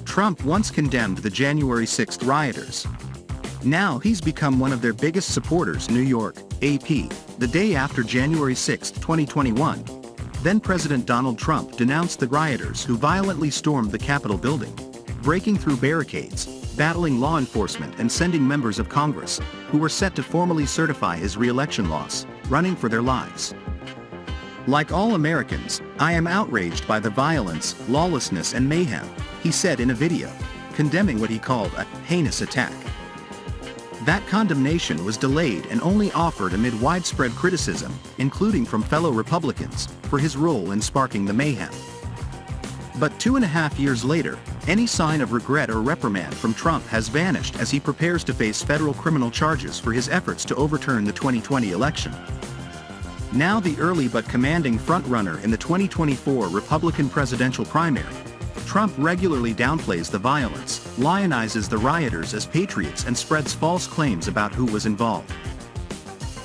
Trump once condemned the January 6th rioters. Now he's become one of their biggest supporters. New York, AP, the day after January 6, 2021. Then President Donald Trump denounced the rioters who violently stormed the Capitol building, breaking through barricades, battling law enforcement and sending members of Congress, who were set to formally certify his re-election loss, running for their lives. Like all Americans, I am outraged by the violence, lawlessness and mayhem, he said in a video, condemning what he called a heinous attack. That condemnation was delayed and only offered amid widespread criticism, including from fellow Republicans, for his role in sparking the mayhem. But 2.5 years later, any sign of regret or reprimand from Trump has vanished as he prepares to face federal criminal charges for his efforts to overturn the 2020 election. Now the early but commanding frontrunner in the 2024 Republican presidential primary, Trump regularly downplays the violence, lionizes the rioters as patriots and spreads false claims about who was involved.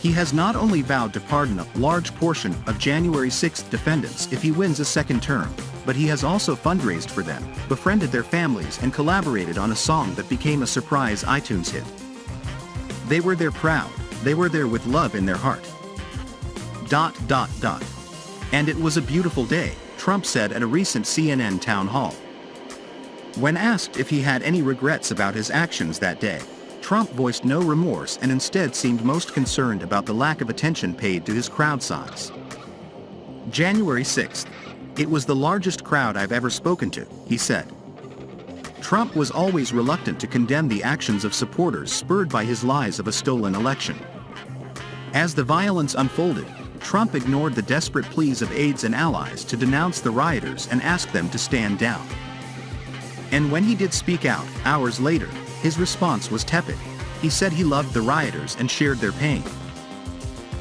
He has not only vowed to pardon a large portion of January 6th defendants if he wins a second term, but he has also fundraised for them, befriended their families and collaborated on a song that became a surprise iTunes hit. They were there proud, they were there with love in their heart. ... And it was a beautiful day, Trump said at a recent CNN town hall. When asked if he had any regrets about his actions that day, Trump voiced no remorse and instead seemed most concerned about the lack of attention paid to his crowd size. January 6th. It was the largest crowd I've ever spoken to, he said. Trump was always reluctant to condemn the actions of supporters spurred by his lies of a stolen election. As the violence unfolded, Trump ignored the desperate pleas of aides and allies to denounce the rioters and ask them to stand down. And when he did speak out, hours later, his response was tepid. He said he loved the rioters and shared their pain.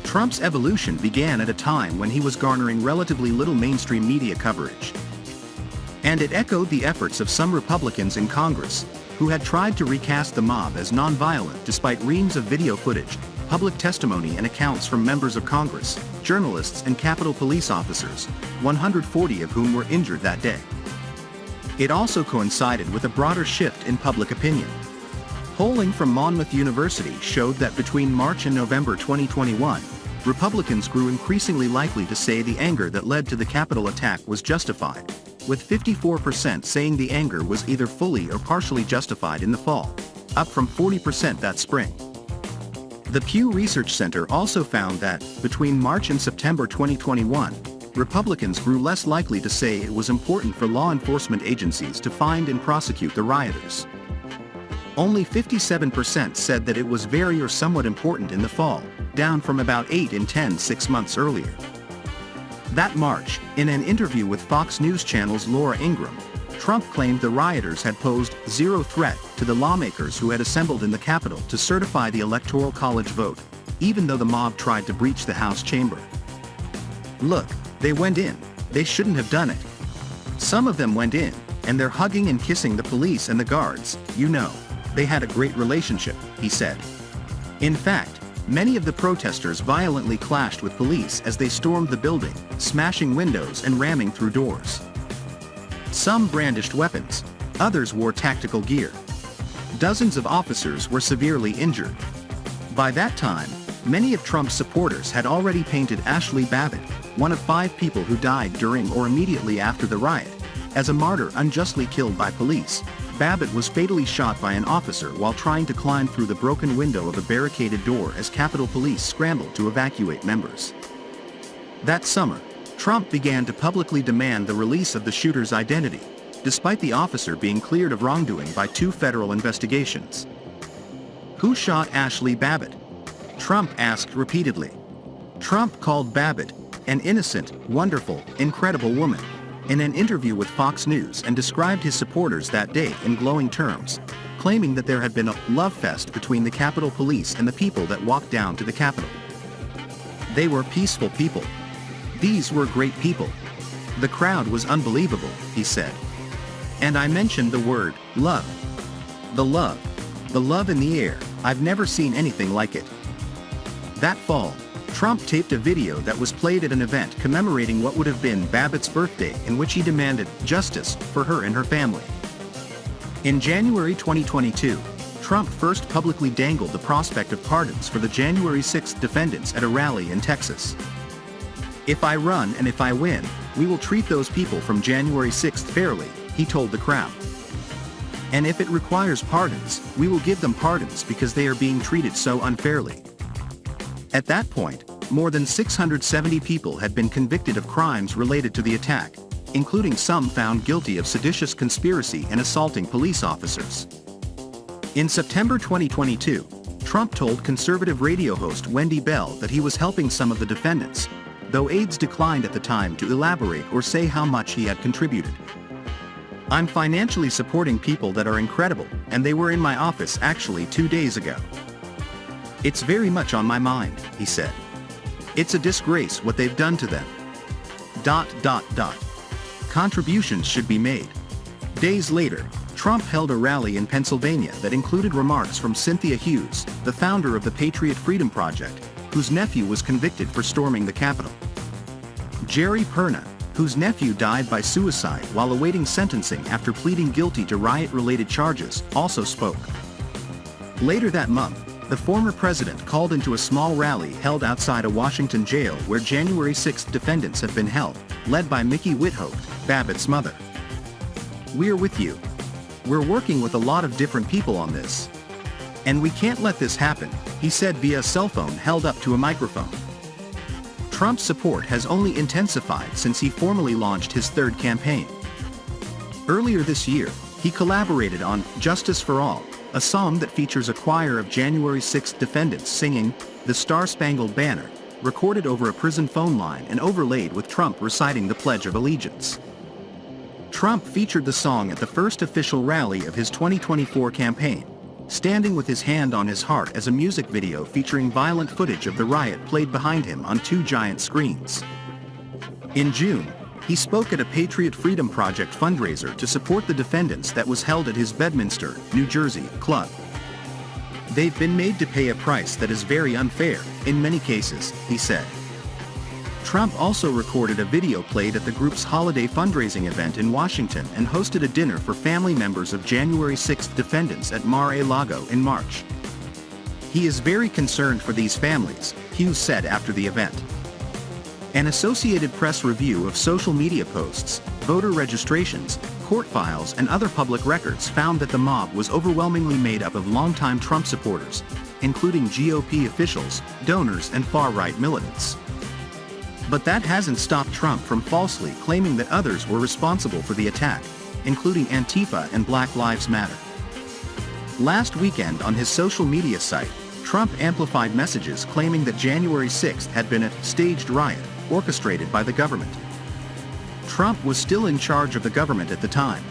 Trump's evolution began at a time when he was garnering relatively little mainstream media coverage. And it echoed the efforts of some Republicans in Congress, who had tried to recast the mob as nonviolent despite reams of video footage, public testimony and accounts from members of Congress, journalists and Capitol Police officers, 140 of whom were injured that day. It also coincided with a broader shift in public opinion. Polling from Monmouth University showed that between March and November 2021, Republicans grew increasingly likely to say the anger that led to the Capitol attack was justified, with 54% saying the anger was either fully or partially justified in the fall, up from 40% that spring. The Pew Research Center also found that, between March and September 2021, Republicans grew less likely to say it was important for law enforcement agencies to find and prosecute the rioters. Only 57% said that it was very or somewhat important in the fall, down from about 8 in 10 6 months earlier. That March, in an interview with Fox News Channel's Laura Ingraham, Trump claimed the rioters had posed zero threat to the lawmakers who had assembled in the Capitol to certify the Electoral College vote, even though the mob tried to breach the House chamber. Look, they went in, they shouldn't have done it. Some of them went in, and they're hugging and kissing the police and the guards, you know, they had a great relationship, he said. In fact, many of the protesters violently clashed with police as they stormed the building, smashing windows and ramming through doors. Some brandished weapons, others wore tactical gear. Dozens of officers were severely injured. By that time, many of Trump's supporters had already painted Ashley Babbitt, one of 5 people who died during or immediately after the riot, as a martyr unjustly killed by police. Babbitt was fatally shot by an officer while trying to climb through the broken window of a barricaded door as Capitol Police scrambled to evacuate members. That summer, Trump began to publicly demand the release of the shooter's identity, despite the officer being cleared of wrongdoing by 2 federal investigations. Who shot Ashley Babbitt? Trump asked repeatedly. Trump called Babbitt an innocent, wonderful, incredible woman in an interview with Fox News and described his supporters that day in glowing terms, claiming that there had been a love fest between the Capitol Police and the people that walked down to the Capitol. They were peaceful people. These were great people. The crowd was unbelievable, he said. And I mentioned the word, love. The love in the air, I've never seen anything like it. That fall, Trump taped a video that was played at an event commemorating what would have been Babbitt's birthday, in which he demanded justice for her and her family. In January 2022, Trump first publicly dangled the prospect of pardons for the January 6th defendants at a rally in Texas. "If I run and if I win, we will treat those people from January 6th fairly," he told the crowd. "And if it requires pardons, we will give them pardons because they are being treated so unfairly." At that point, more than 670 people had been convicted of crimes related to the attack, including some found guilty of seditious conspiracy and assaulting police officers. In September 2022, Trump told conservative radio host Wendy Bell that he was helping some of the defendants, though aides declined at the time to elaborate or say how much he had contributed. "I'm financially supporting people that are incredible, and they were in my office actually 2 days ago. It's very much on my mind," he said. "It's a disgrace what they've done to them. ... Contributions should be made." Days later, Trump held a rally in Pennsylvania that included remarks from Cynthia Hughes, the founder of the Patriot Freedom Project, whose nephew was convicted for storming the Capitol. Jerry Perna, whose nephew died by suicide while awaiting sentencing after pleading guilty to riot-related charges, also spoke. Later that month, the former president called into a small rally held outside a Washington jail where January 6th defendants have been held, led by Mickey Whithope, Babbitt's mother. "We're with you. We're working with a lot of different people on this. And we can't let this happen," he said via a cell phone held up to a microphone. Trump's support has only intensified since he formally launched his third campaign. Earlier this year, he collaborated on "Justice for All," a song that features a choir of January 6th defendants singing "The Star-Spangled Banner," recorded over a prison phone line and overlaid with Trump reciting the Pledge of Allegiance. Trump featured the song at the first official rally of his 2024 campaign, standing with his hand on his heart as a music video featuring violent footage of the riot played behind him on 2 giant screens. In June, he spoke at a Patriot Freedom Project fundraiser to support the defendants that was held at his Bedminster, New Jersey, club. "They've been made to pay a price that is very unfair, in many cases," he said. Trump also recorded a video played at the group's holiday fundraising event in Washington and hosted a dinner for family members of January 6th defendants at Mar-a-Lago in March. "He is very concerned for these families," Hughes said after the event. An Associated Press review of social media posts, voter registrations, court files and other public records found that the mob was overwhelmingly made up of longtime Trump supporters, including GOP officials, donors and far-right militants. But that hasn't stopped Trump from falsely claiming that others were responsible for the attack, including Antifa and Black Lives Matter. Last weekend on his social media site, Trump amplified messages claiming that January 6th had been a staged riot orchestrated by the government. Trump was still in charge of the government at the time,